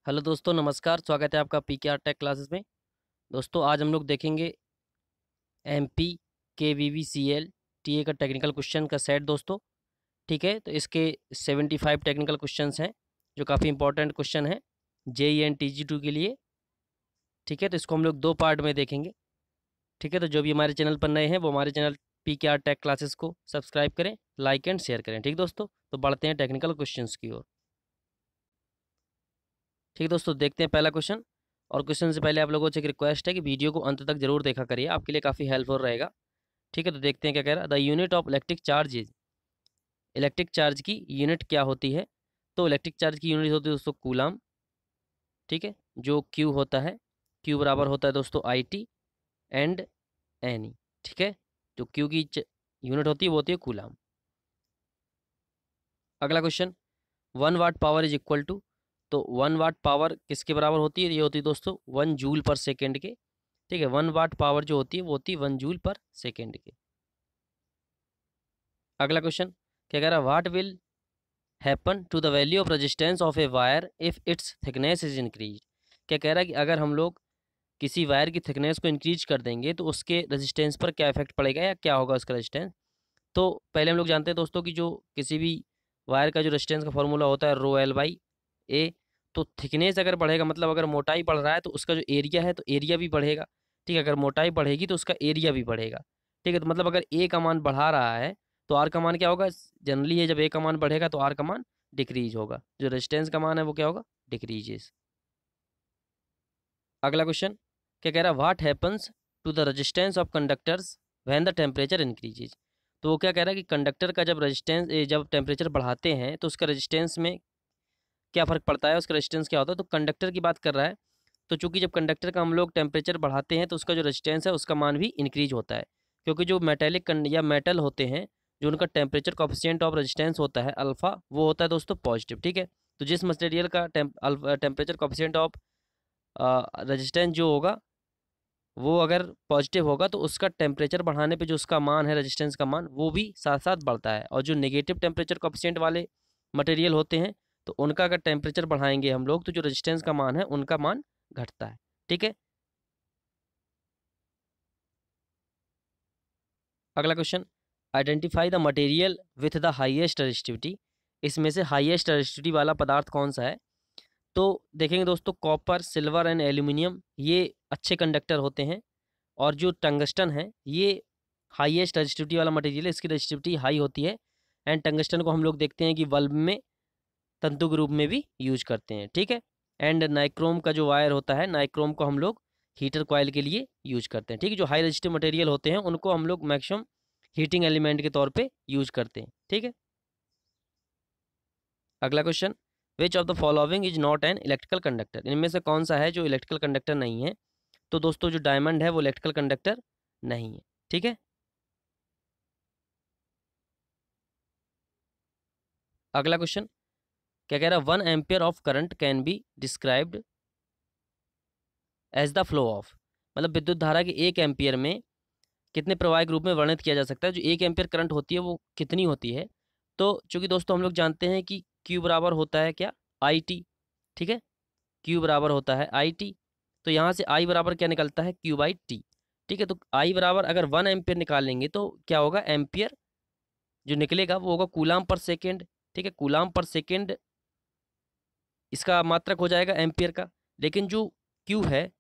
Hello दोस्तों, नमस्कार। स्वागत है आपका पीकेआर टेक क्लासेस में। दोस्तों, आज हम लोग देखेंगे एमपी केवीवीसीएल टीए का टेक्निकल क्वेश्चन का सेट दोस्तों। ठीक है, तो इसके 75 टेक्निकल क्वेश्चंस हैं जो काफ़ी इंपॉर्टेंट क्वेश्चन है जेई एंड टीजी2 के लिए। ठीक है, तो इसको हम लोग दो पार्ट में देखेंगे। ठीक है, तो जो भी हमारे चैनल पर नए हैं वो हमारे चैनल पीकेआर टेक क्लासेस को सब्सक्राइब करें, लाइक एंड शेयर करें। ठीक दोस्तों, तो बढ़ते हैं टेक्निकल क्वेश्चन की ओर। ठीक है दोस्तों, देखते हैं पहला क्वेश्चन। और क्वेश्चन से पहले आप लोगों से एक रिक्वेस्ट है कि वीडियो को अंत तक जरूर देखा करिए, आपके लिए काफ़ी हेल्पफुल रहेगा। ठीक है, तो देखते हैं क्या कह रहा है। The unit of electric charge is, electric charge की यूनिट क्या होती है? तो इलेक्ट्रिक चार्ज की यूनिट होती है दोस्तों कूलाम। ठीक है, जो क्यू होता है, क्यू बराबर होता है दोस्तों I T and N E. ठीक है, जो क्यू की यूनिट होती है वो होती है कूलाम। अगला question, 1 watt power is equal to, तो 1 वाट पावर किसके बराबर होती है? ये होती है दोस्तों 1 जूल पर सेकेंड के। ठीक है, 1 वाट पावर जो होती है वो होती है 1 जूल पर सेकेंड के। अगला क्वेश्चन क्या कह रहा है, what will happen to the value of resistance of a wire if its thickness is increase. क्या कह रहा है कि अगर हम लोग किसी वायर की थिकनेस को इंक्रीज कर देंगे तो उसके रेजिस्टेंस पर क्या इफेक्ट पड़ेगा या क्या होगा उसका रेजिस्टेंस। तो पहले हम लोग जानते हैं दोस्तों कि जो किसी भी वायर का जो रेजिस्टेंस का फॉर्मूला होता है रो एल बाई ए। तो थिकनेस अगर बढ़ेगा, मतलब अगर मोटाई बढ़ रहा है तो उसका जो एरिया है तो एरिया भी बढ़ेगा। ठीक है, अगर मोटाई बढ़ेगी तो उसका एरिया भी बढ़ेगा। ठीक है, तो मतलब अगर ए का मान बढ़ा रहा है तो आर का मान क्या होगा? जनरली ये जब ए का मान बढ़ेगा तो आर का मान डिक्रीज होगा, जो रेजिस्टेंस का मान है वो क्या होगा? डिक्रीजेस। अगला क्वेश्चन क्या कह रहा है, what happens to the resistance of conductors when the temperature increases. तो वो क्या कह रहा है कि कंडक्टर का जब रेजिस्टेंस जब टेम्परेचर बढ़ाते हैं तो उसका रेजिस्टेंस में क्या फ़र्क पड़ता है, उसका रेजिस्टेंस क्या होता है। तो कंडक्टर की बात कर रहा है। तो चूंकि जब कंडक्टर का हम लोग टेम्परेचर बढ़ाते हैं तो उसका जो रेजिस्टेंस है उसका मान भी इंक्रीज होता है, क्योंकि जो मेटेलिक या मेटल होते हैं जो उनका टेम्परेचर कोफिशिएंट ऑफ रेजिस्टेंस होता है अल्फ़ा, वो होता है दोस्तों पॉजिटिव। ठीक है, तो जिस मटेरियल का टेम्परेचर कोफिशिएंट ऑफ रेजिस्टेंस जो होगा वो अगर पॉजिटिव होगा तो उसका टेम्परेचर बढ़ाने पे जो उसका मान है रेजिस्टेंस का मान वो भी साथ साथ बढ़ता है। और जो नेगेटिव टेम्परेचर कोफिशिएंट वाले मटेरियल होते हैं तो उनका अगर टेम्परेचर बढ़ाएंगे हम लोग तो जो रेजिस्टेंस का मान है उनका मान घटता है। ठीक है, अगला question, identify the material with the highest resistivity. इसमें से हाईएस्ट रेजिस्टिविटी वाला पदार्थ कौन सा है? तो देखेंगे दोस्तों, कॉपर, सिल्वर एंड एल्यूमिनियम ये अच्छे कंडक्टर होते हैं। और जो टंगस्टन है ये हाईएस्ट रेजिस्टिविटी वाला मटेरियल है, इसकी रेजिस्टिविटी हाई होती है। एंड टंगस्टन को हम लोग देखते हैं कि बल्ब में तंतु के रूप में भी यूज करते हैं। ठीक है, एंड नाइक्रोम का जो वायर होता है, नाइक्रोम को हम लोग हीटर कॉइल के लिए यूज करते हैं। ठीक है, जो हाई रेजिस्टिव मटेरियल होते हैं उनको हम लोग मैक्सिमम हीटिंग एलिमेंट के तौर पे यूज करते हैं। ठीक है, अगला question, which of the following is not an electrical conductor. इनमें से कौन सा है जो इलेक्ट्रिकल कंडक्टर नहीं है? तो दोस्तों जो डायमंड है वो इलेक्ट्रिकल कंडक्टर नहीं है। ठीक है, अगला क्वेश्चन क्या कह रहा है, 1 ampere of current can be described as the flow of. मतलब विद्युत धारा के 1 एम्पियर में कितने प्रवाह के रूप में वर्णित किया जा सकता है? जो 1 एम्पियर करंट होती है वो कितनी होती है? तो चूंकि दोस्तों हम लोग जानते हैं कि Q बराबर होता है क्या? I T. ठीक है, Q बराबर होता है आई टी। तो यहाँ से I बराबर क्या निकलता है? Q by T. ठीक है, तो I बराबर अगर 1 एम्पियर निकालेंगे तो क्या होगा? एम्पियर जो निकलेगा वो होगा कूलाम पर सेकेंड। ठीक है, कूलाम पर सेकेंड इसका मात्रक हो जाएगा एम्पियर का। लेकिन जो क्यू है,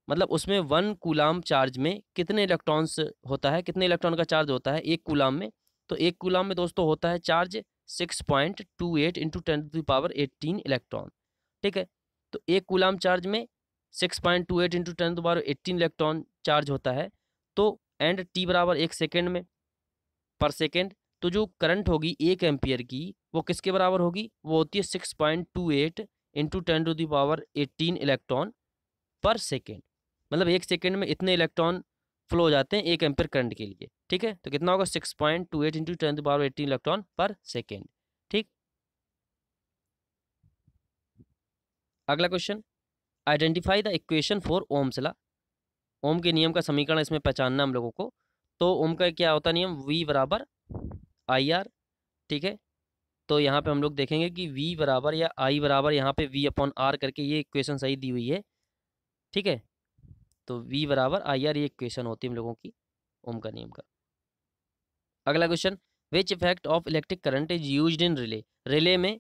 मतलब उसमें 1 कूलाम चार्ज में कितने इलेक्ट्रॉन्स होता है, कितने इलेक्ट्रॉन का चार्ज होता है 1 कूलाम में? तो 1 कूलाम में दोस्तों होता है चार्ज 6.28 इंटू 10⁻18 इलेक्ट्रॉन। ठीक है, तो 1 कूलाम चार्ज में 6.28 इंटू 10⁻18 इलेक्ट्रॉन चार्ज होता है। तो एंड टी बराबर 1 सेकेंड में पर सेकेंड। तो जो करंट होगी 1 एम्पियर की वो किसके बराबर होगी? वो होती है 6.28 इंटू 10⁻18 इलेक्ट्रॉन पर सेकेंड। मतलब 1 सेकेंड में इतने इलेक्ट्रॉन फ्लो हो जाते हैं 1 एम्पियर करंट के लिए। ठीक है, तो कितना होगा? 6.28 इंटू 10⁻18 इलेक्ट्रॉन पर सेकेंड। ठीक, अगला question, identify the equation for Ohm's law. Ohm के नियम का समीकरण इसमें पहचानना हम लोगों को। तो ओम का क्या होता है नियम? V बराबर आई आर। ठीक है, तो यहाँ पे हम लोग देखेंगे कि V बराबर या I बराबर यहाँ पे V/R करके ये इक्वेशन सही दी हुई है, ठीक है। तो V बराबर IR ये इक्वेशन होती है हम लोगों की ओम का नियम का। अगला question, which effect of electric current is used in relay. Relay में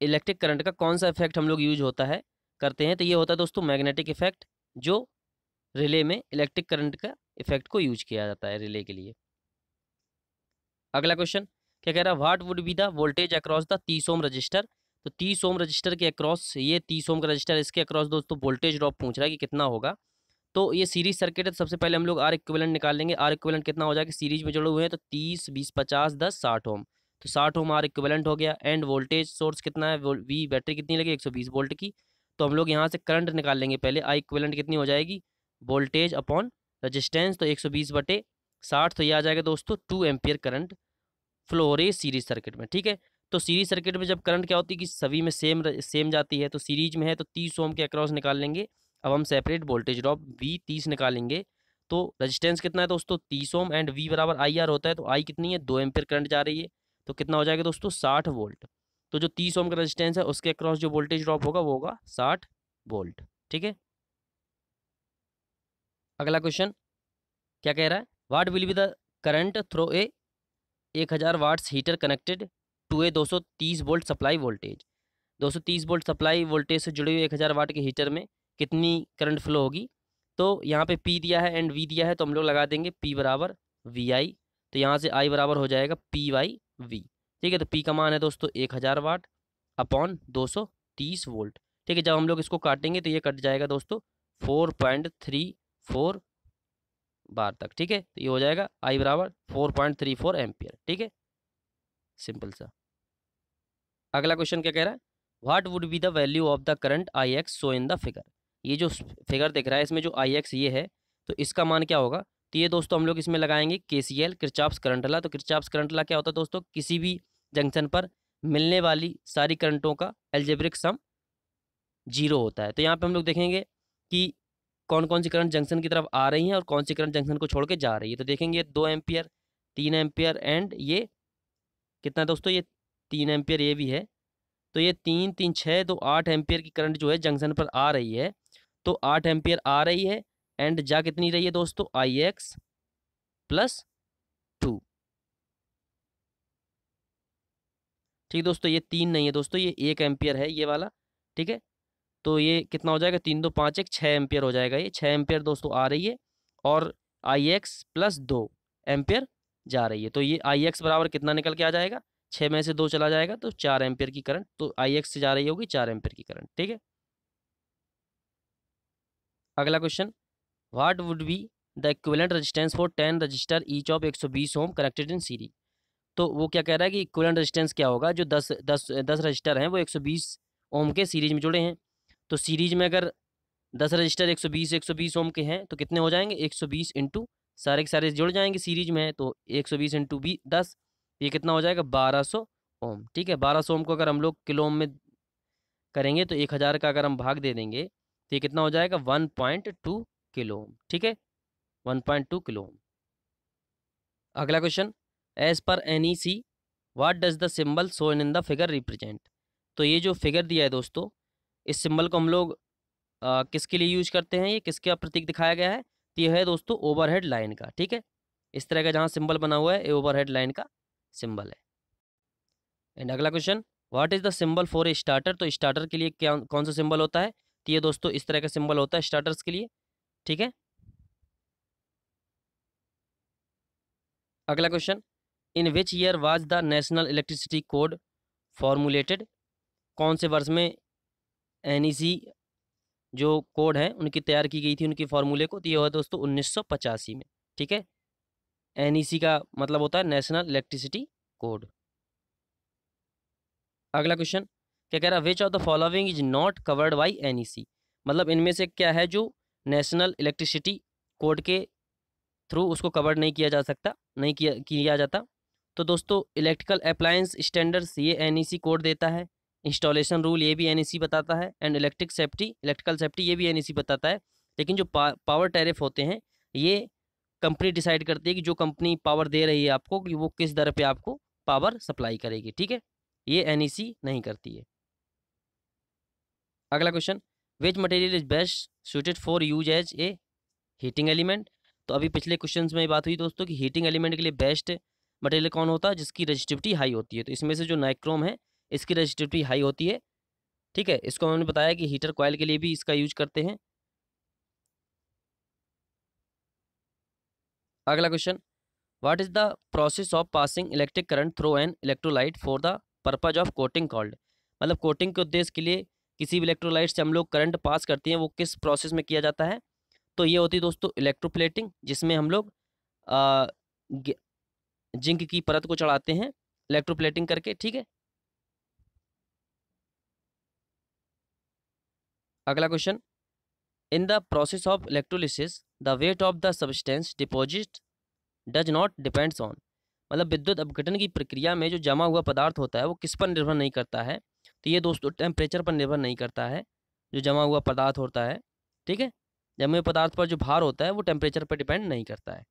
इलेक्ट्रिक करंट का कौन सा इफेक्ट हम लोग यूज होता है करते हैं, तो ये होता है दोस्तों मैग्नेटिक इफेक्ट, जो रिले में इलेक्ट्रिक करंट का इफेक्ट को यूज किया जाता है रिले के लिए। अगला क्वेश्चन क्या कह रहा है, what would be the voltage across the 30 ohm resistor. तो 30 ओम रजिस्टर के अक्रॉस, ये 30 ओम का रजिस्टर, इसके अक्रॉस दोस्तों वोल्टेज ड्रॉप पूछ रहा है कि कितना होगा। तो ये सीरीज सर्किट है, तो सबसे पहले हम लोग आर इक्विवेलेंट निकाल लेंगे। आर इक्विवेलेंट कितना हो जाएगा, सीरीज में जुड़े हुए हैं तो 30 20 50 10 60 ओम, तो 60 ओम आर इक्विवेलेंट हो गया। एंड वोल्टेज सोर्स कितना है, वी बैटरी कितनी लगी 120 वोल्ट की। तो हम लोग यहाँ से करंट निकाल लेंगे पहले। आई इक्विवेलेंट कितनी हो जाएगी, वोल्टेज अपॉन रजिस्टेंस, तो 120/60, तो ये आ जाएगा दोस्तों 2 एम्पियर करंट फ्लो हो रही है सीरीज सर्किट में, ठीक है। तो सीरीज सर्किट में जब करंट क्या होती है कि सभी में सेम जाती है, तो सीरीज में है तो 30 ओम के अक्रॉस निकाल लेंगे। अब हम सेपरेट वोल्टेज ड्रॉप V 30 निकालेंगे। तो रजिस्टेंस कितना है दोस्तों 30 ओम, एंड V बराबर IR होता है, तो I कितनी है 2 एम्पियर करंट जा रही है, तो कितना हो जाएगा दोस्तों 60 वोल्ट। तो जो 30 ओम का रजिस्टेंस है उसके अक्रॉस जो वोल्टेज ड्रॉप होगा वो होगा 60 वोल्ट, ठीक है। अगला क्वेश्चन क्या कह रहा है, what will be the current through a 1000 watts heater connected to a 230 volt supply voltage. 230 volt supply voltage से जुड़े हुए 1000 वाट के हीटर में कितनी करंट फ्लो होगी। तो यहाँ पे P दिया है एंड V दिया है, तो हम लोग लगा देंगे P बराबर VI, तो यहाँ से I बराबर हो जाएगा PY/V, ठीक है। तो P का मान है दोस्तों 1000 वाट अपॉन 230 वोल्ट, ठीक है। जब हम लोग इसको काटेंगे तो ये कट जाएगा दोस्तों 4.34 बार तक, ठीक है। तो ये हो जाएगा I बराबर 4.34 एम्पियर, ठीक है, सिंपल सा। अगला क्वेश्चन क्या कह रहा है, what would be the value of the current IX so in the figure. ये जो फिगर दिख रहा है इसमें जो IX ये है, तो इसका मान क्या होगा। तो ये दोस्तों हम लोग इसमें लगाएंगे KCL, किरचॉफ्स करंट लॉ। तो किरचॉफ्स करंट लॉ क्या होता है दोस्तों, किसी भी जंक्शन पर मिलने वाली सारी करंटों का एल्जेब्रिक सम 0 होता है। तो यहाँ पे हम लोग देखेंगे कि कौन कौन सी करंट जंक्शन की तरफ आ रही हैं और कौन सी करंट जंक्शन को छोड़ के जा रही है। तो देखेंगे 2 एम्पियर 3 एम्पियर एंड ये कितना है दोस्तों, ये 3 एम्पियर ये भी है। तो ये 3 3 6 तो 8 एम्पियर की करंट जो है जंक्शन पर आ रही है। तो 8 एम्पियर आ रही है एंड जा कितनी रही है दोस्तों IX +2, ठीक दोस्तों। ये 3 नहीं है दोस्तों, ये 1 एम्पियर है ये वाला, ठीक है। तो ये कितना हो जाएगा 3 2 5 1 6 एम्पियर हो जाएगा। ये 6 एम्पियर दोस्तों आ रही है और IX +2 एम्पियर जा रही है। तो ये IX बराबर कितना निकल के आ जाएगा, 6 में से 2 चला जाएगा तो 4 एम्पियर की करंट, तो IX से जा रही होगी 4 एम्पियर की करंट, ठीक है। अगला question, what would be the equivalent resistance for 10 resistor each of 120 ohm connected in series. तो वो क्या कह रहा है कि इक्विवेलेंट रेजिस्टेंस क्या होगा, जो 10 रजिस्टर हैं वो 120 ओम के सीरीज में जुड़े हैं। तो सीरीज में अगर 10 रजिस्टर 120 ओम के हैं तो कितने हो जाएंगे 120 इंटू सारे के सारे जुड़ जाएंगे सीरीज में है, तो 120 इंटू 10, ये कितना हो जाएगा 1200 ओम, ठीक है। 1200 ओम को अगर हम लोग किलो ओम में करेंगे तो 1000 का अगर हम भाग दे देंगे तो ये कितना हो जाएगा 1.2 किलो ओम, ठीक है, 1.2 किलो ओम। अगला question, as per NEC what does the symbol shown in the figure represent. तो ये जो फिगर दिया है दोस्तों, इस सिंबल को हम लोग किसके लिए यूज करते हैं, ये किसका प्रतीक दिखाया गया है, तो ये है दोस्तों ओवरहेड लाइन का, ठीक है। इस तरह का जहाँ सिंबल बना हुआ है ये ओवरहेड लाइन का सिंबल है। एंड अगला question, what is the symbol for a starter. तो स्टार्टर के लिए क्या कौन सा सिंबल होता है, तो ये दोस्तों इस तरह का सिंबल होता है स्टार्टर्स के लिए, ठीक है। अगला question, in which year was the national electricity code formulated. कौन से वर्ष में NEC जो कोड है उनकी तैयार की गई थी उनकी फॉर्मूले को, तो ये हुआ दोस्तों 1985 में, ठीक है। NEC का मतलब होता है नेशनल इलेक्ट्रिसिटी कोड। अगला क्वेश्चन क्या कह रहा है, which of the following is not covered by NEC। मतलब इनमें से क्या है जो नेशनल इलेक्ट्रिसिटी कोड के थ्रू उसको कवर नहीं किया जा सकता, नहीं किया जाता। तो दोस्तों इलेक्ट्रिकल अप्लायंस स्टैंडर्ड्स ये NEC कोड देता है, इंस्टॉलेशन रूल ये भी NEC बताता है, एंड इलेक्ट्रिकल सेफ्टी ये भी NEC बताता है। लेकिन जो पावर टैरिफ होते हैं ये कंपनी डिसाइड करती है कि जो कंपनी पावर दे रही है आपको कि वो किस दर पे आपको पावर सप्लाई करेगी, ठीक है। ये NEC नहीं करती है। अगला question, which material is best suited for use as a heating element. तो अभी पिछले क्वेश्चंस में बात हुई दोस्तों कि हीटिंग एलिमेंट के लिए बेस्ट मटेरियल कौन होता है, जिसकी रेजिस्टिविटी हाई होती है। तो इसमें से जो नाइक्रोम है इसकी रेजिस्टिविटी हाई होती है, ठीक है। इसको हमने बताया कि हीटर कॉइल के लिए भी इसका यूज करते हैं। अगला question, what is the process of passing electric current through an electrolyte for the purpose of coating called. मतलब कोटिंग के उद्देश्य के लिए किसी भी इलेक्ट्रोलाइट से हम लोग करंट पास करते हैं, वो किस प्रोसेस में किया जाता है। तो ये होती है दोस्तों इलेक्ट्रोप्लेटिंग, जिसमें हम लोग जिंक की परत को चढ़ाते हैं इलेक्ट्रोप्लेटिंग करके, ठीक है। अगला question, in the process of electrolysis the weight of the substance deposit does not depends on. मतलब विद्युत अपघटन की प्रक्रिया में जो जमा हुआ पदार्थ होता है वो किस पर निर्भर नहीं करता है। तो ये दोस्तों टेम्परेचर पर निर्भर नहीं करता है, जो जमा हुआ पदार्थ होता है, ठीक है। जमे हुए पदार्थ पर जो भार होता है वो टेम्परेचर पर डिपेंड नहीं करता है।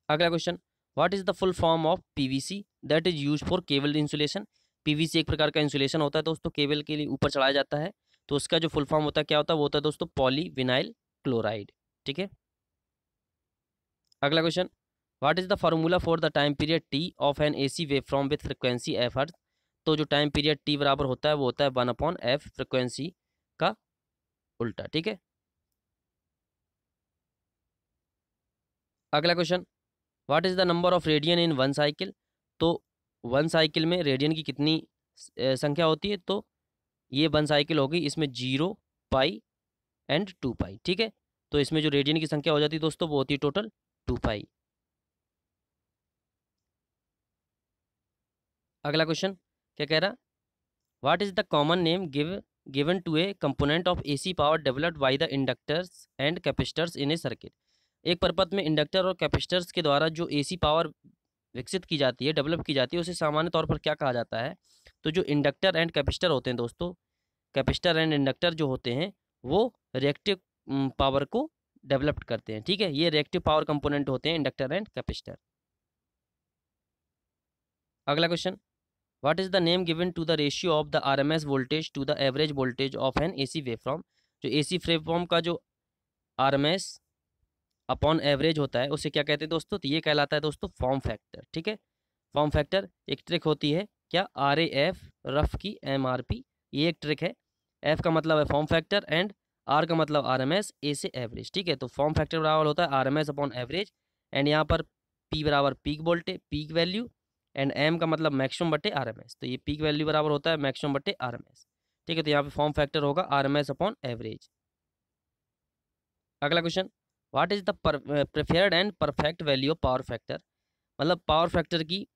अगला question, what is the full form of PVC that is use for cable insulation. PVC एक प्रकार का इंसुलेशन होता है दोस्तों, केबल के लिए ऊपर चढ़ाया जाता है। तो उसका जो फुल फॉर्म होता है क्या होता है, वो होता है दोस्तों पॉलीविनाइल क्लोराइड, ठीक है। अगला question, what is the formula for the time period T of an AC wave from with frequency f hertz. तो जो टाइम पीरियड T बराबर होता है वो होता है 1/f फ्रिक्वेंसी का उल्टा, ठीक है। अगला question, what is the number of radian in one cycle. तो वन साइकिल में रेडियन की कितनी संख्या होती है। तो ये वन साइकिल होगी, इसमें 0, पाई एंड 2 पाई, ठीक है। तो इसमें जो रेडियन की संख्या हो जाती है दोस्तों वो होती है टोटल 2 पाई। अगला क्वेश्चन क्या कह रहा, what is the common name given to a component of AC power developed by the inductors and capacitors in a circuit. एक परपथ में इंडक्टर और कैपेसिटर्स के द्वारा जो AC पावर विकसित की जाती है, डेवलप की जाती है, उसे सामान्य तौर पर क्या कहा जाता है। तो जो इंडक्टर एंड कैपेसिटर होते हैं दोस्तों, कैपेसिटर एंड इंडक्टर जो होते हैं वो रिएक्टिव पावर को डेवलप्ड करते हैं, ठीक है। ये रिएक्टिव पावर कंपोनेंट होते हैं इंडक्टर एंड कैपेसिटर। अगला question, what is the name given to the ratio of the RMS voltage to the average voltage of an AC waveform. जो AC वेवफॉर्म का जो RMS अपॉन एवरेज होता है उसे क्या कहते हैं दोस्तों, तो ये कहलाता है दोस्तों फॉर्म फैक्टर, ठीक है। फॉर्म फैक्टर एक ट्रिक होती है क्या, RAF रफ की MRP, ये एक ट्रिक है। F का मतलब है फॉर्म फैक्टर एंड R का मतलब RMS, A से एवरेज, ठीक है। तो फॉर्म फैक्टर बराबर होता है RMS अपॉन एवरेज, एंड यहाँ पर P बराबर peak voltage, peak value, and M का मतलब मैक्सिमम बटे RMS। तो ये पीक वैल्यू बराबर होता है मैक्सिमम बटे RMS, ठीक है। तो यहाँ पे फॉर्म फैक्टर होगा RMS अपॉन एवरेज। अगला question, what is the preferred and perfect value of power factor. मतलब पावर फैक्टर की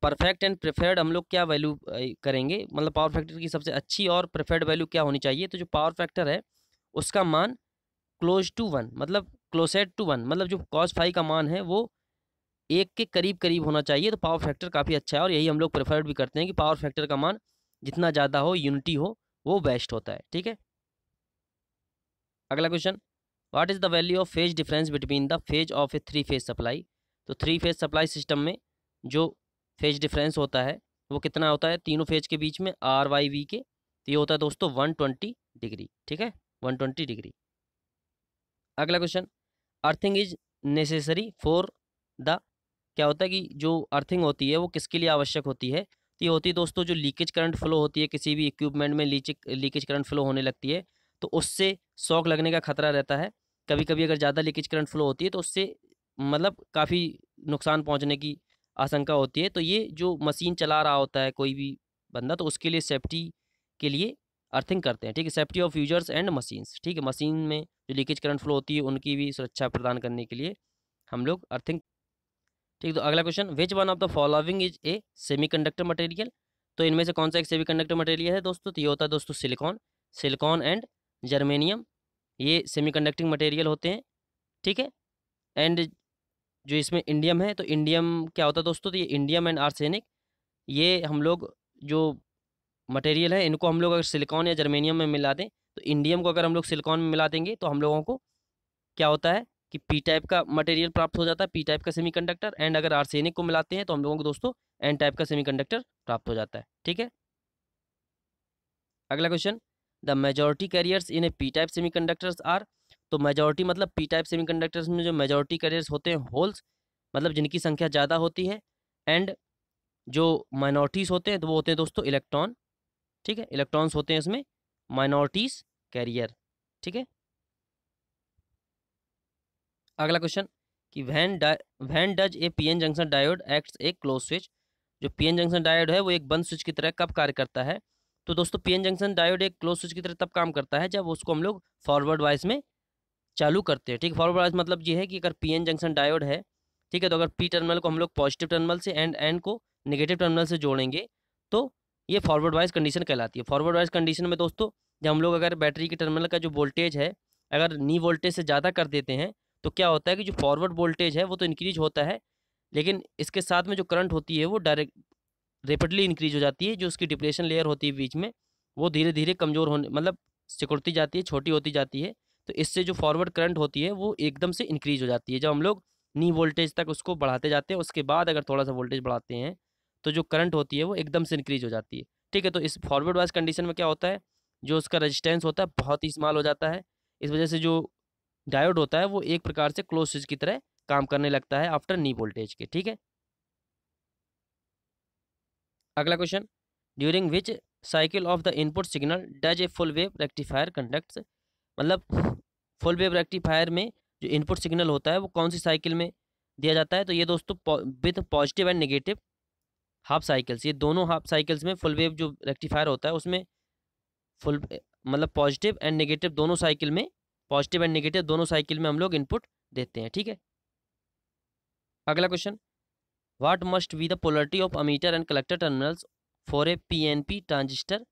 परफेक्ट एंड प्रेफर्ड हम लोग क्या वैल्यू करेंगे, मतलब पावर फैक्टर की सबसे अच्छी और प्रेफर्ड वैल्यू क्या होनी चाहिए। तो जो पावर फैक्टर है उसका मान क्लोज टू 1, मतलब क्लोसेट टू 1, मतलब जो cos∅ का मान है वो 1 के करीब करीब होना चाहिए। तो पावर फैक्टर काफ़ी अच्छा है, और यही हम लोग प्रेफर्ड भी करते हैं कि पावर फैक्टर का मान जितना ज़्यादा हो, यूनिटी हो, वो बेस्ट होता है, ठीक है। अगला question, what is the value of phase difference between the phase of A 3 phase supply. तो 3 फेज सप्लाई सिस्टम में जो फेज डिफरेंस होता है वो कितना होता है तीनों फेज के बीच में, RYV के। तो ये होता है दोस्तों 120 डिग्री, ठीक है, 120 डिग्री। अगला question, earthing is necessary for the, क्या होता है कि जो अर्थिंग होती है वो किसके लिए आवश्यक होती है। तो ये होती है दोस्तों जो लीकेज करंट फ्लो होती है, किसी भी इक्विपमेंट में लीकेज करंट फ्लो होने लगती है तो उससे शॉक लगने का खतरा रहता है। कभी कभी अगर ज़्यादा लीकेज करंट फ्लो होती है तो उससे मतलब काफ़ी नुकसान पहुंचने की आशंका होती है। तो ये जो मशीन चला रहा होता है कोई भी बंदा, तो उसके लिए सेफ्टी के लिए अर्थिंग करते हैं, ठीक है। Safety of users and machines, ठीक है। मशीन में जो लीकेज करंट फ्लो होती है उनकी भी सुरक्षा प्रदान करने के लिए हम लोग अर्थिंग, ठीक। तो अगला question, which one of the following is a semiconductor material. तो इनमें से कौन सा एक सेमीकंडक्टर मटेरियल है दोस्तों, तो ये होता है दोस्तों सिलिकॉन एंड जर्मेनियम, ये सेमीकंडक्टिंग मटेरियल होते हैं, ठीक है। एंड जो इसमें इंडियम है, तो इंडियम क्या होता है दोस्तों, तो ये इंडियम एंड आर्सेनिक, ये हम लोग जो मटेरियल है इनको हम लोग अगर सिलिकॉन या जर्मेनियम में मिला दें, तो इंडियम को अगर हम लोग सिलिकॉन में मिला देंगे तो हम लोगों को क्या होता है कि P टाइप का मटेरियल प्राप्त हो जाता है, P टाइप का सेमीकंडक्टर। एंड अगर आर्सेनिक को मिलाते हैं तो हम लोगों को दोस्तों एन टाइप का सेमीकंडक्टर प्राप्त हो जाता है। ठीक है, अगला question, the majority carriers in a P type semiconductors are. तो मेजॉरिटी मतलब पी टाइप सेमीकंडक्टर्स में जो मेजॉरिटी कैरियर्स होते हैं होल्स, मतलब जिनकी संख्या ज़्यादा होती है, एंड जो माइनॉरिटीज़ होते हैं तो वो होते हैं दोस्तों इलेक्ट्रॉन। ठीक है, इलेक्ट्रॉन्स होते हैं इसमें माइनॉरिटीज कैरियर। ठीक है, अगला क्वेश्चन कि when does a PN junction diode acts A close switch. जो पीएन जंक्शन डायोड है वो एक बंद स्विच की तरह कब कार्य करता है। तो दोस्तों पीएन जंक्शन डायोड एक क्लोज स्विच की तरह तब काम करता है जब उसको हम लोग फॉरवर्ड वाइज में चालू करते हैं। ठीक, फॉरवर्ड वाइज मतलब ये है कि अगर पीएन जंक्शन डायोड है, ठीक है, तो अगर पी टर्मिनल को हम लोग पॉजिटिव टर्मिनल से एंड एन को नेगेटिव टर्मिनल से जोड़ेंगे तो ये फॉरवर्ड वाइज कंडीशन कहलाती है। फॉरवर्ड वाइज कंडीशन में दोस्तों जब हम लोग अगर बैटरी के टर्मिनल का जो वोल्टेज है अगर नी वोल्टेज से ज़्यादा कर देते हैं तो क्या होता है कि जो फॉरवर्ड वोल्टेज है वो तो इंक्रीज होता है, लेकिन इसके साथ में जो करंट होती है वो डायरेक्ट रेपिडली इंक्रीज हो जाती है। जो उसकी डिप्रेशन लेयर होती है बीच में वो धीरे धीरे कमज़ोर होने मतलब सिकुड़ती जाती है, छोटी होती जाती है। तो इससे जो फॉरवर्ड करंट होती है वो एकदम से इंक्रीज हो जाती है। जब हम लोग नी वोल्टेज तक उसको बढ़ाते जाते हैं उसके बाद अगर थोड़ा सा वोल्टेज बढ़ाते हैं तो जो करंट होती है वो एकदम से इंक्रीज हो जाती है। ठीक है, तो इस फॉरवर्ड वाइज कंडीशन में क्या होता है, जो उसका रेजिस्टेंस होता है बहुत ही स्मॉल हो जाता है। इस वजह से जो डायोड होता है वो एक प्रकार से क्लोज स्विच की तरह काम करने लगता है आफ्टर नी वोल्टेज के। ठीक है, अगला question, during which cycle of the input signal does a full wave rectifier conducts. मतलब फुल वेव रेक्टिफायर में जो इनपुट सिग्नल होता है वो कौन सी साइकिल में दिया जाता है। तो ये दोस्तों with positive and negative half cycles, ये दोनों हाफ साइकिल्स में फुल वेव जो रेक्टिफायर होता है उसमें फुल मतलब पॉजिटिव एंड नेगेटिव दोनों साइकिल में, पॉजिटिव एंड नेगेटिव दोनों साइकिल में हम लोग इनपुट देते हैं। ठीक है, अगला question, what must be the polarity of emitter and collector terminals for a PNP transistor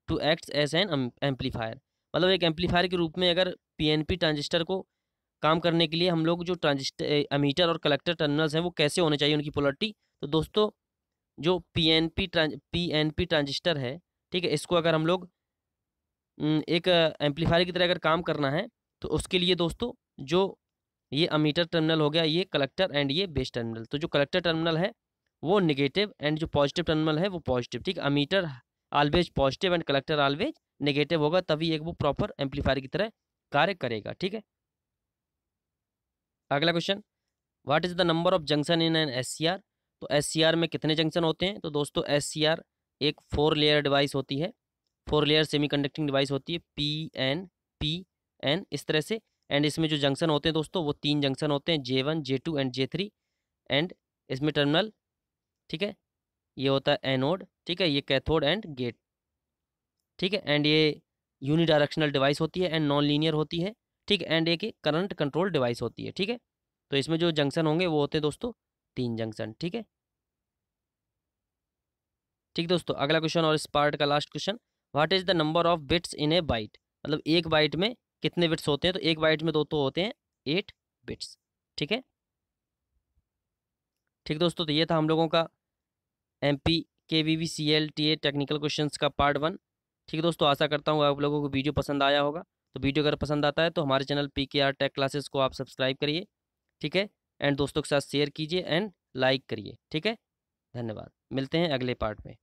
to act as an amplifier. मतलब एक एम्पलीफायर के रूप में अगर पीएनपी ट्रांजिस्टर को काम करने के लिए हम लोग जो ट्रांजिस्टर अमीटर और कलेक्टर टर्मिनल्स हैं वो कैसे होने चाहिए उनकी पोलरिटी। तो दोस्तों जो पीएनपी ट्रांजिस्टर है, ठीक है, इसको अगर हम लोग एक एम्पलीफायर की तरह अगर काम करना है तो उसके लिए दोस्तों जो ये अमीटर टर्मिनल हो गया, ये कलेक्टर एंड ये बेस टर्मिनल। तो जो कलेक्टर टर्मिनल है वो नेगेटिव एंड जो पॉजिटिव टर्मिनल है वो पॉजिटिव। ठीक, ammeter always positive and collector always negative होगा, तभी एक वो प्रॉपर एम्पलीफायर की तरह कार्य करेगा। ठीक है, अगला question, what is the number of junction in an SCR. तो एससीआर में कितने जंक्शन होते हैं। तो दोस्तों एससीआर एक 4 लेयर डिवाइस होती है, 4 लेयर सेमीकंडक्टिंग डिवाइस होती है, पी एन इस तरह से। एंड इसमें जो जंक्शन होते हैं दोस्तों वो 3 जंक्शन होते हैं, J1 J2 and J3। And इसमें टर्मिनल, ठीक है, ये होता है एनोड, ठीक है, ये कैथोड एंड गेट। ठीक है, एंड ये यूनिडायरेक्शनल डिवाइस होती है एंड नॉन लीनियर होती है। ठीक है, एंड एक करंट कंट्रोल डिवाइस होती है। ठीक है, तो इसमें जो जंक्शन होंगे वो होते हैं दोस्तों 3 जंक्शन। ठीक है, ठीक दोस्तों, अगला क्वेश्चन और इस पार्ट का last question, what is the number of bits in A bite. मतलब एक बाइट में कितने बिट्स होते हैं। तो एक बाइट में दोस्तों होते हैं 8 बिट्स। ठीक है, ठीक दोस्तों, तो ये था हम लोगों का MP KVV CLTA technical questions का पार्ट 1। ठीक है दोस्तों, आशा करता हूँ आप लोगों को वीडियो पसंद आया होगा। तो वीडियो अगर पसंद आता है तो हमारे चैनल PKR टेक क्लासेस को आप सब्सक्राइब करिए। ठीक है, एंड दोस्तों के साथ शेयर कीजिए एंड लाइक करिए। ठीक है, धन्यवाद, मिलते हैं अगले पार्ट में।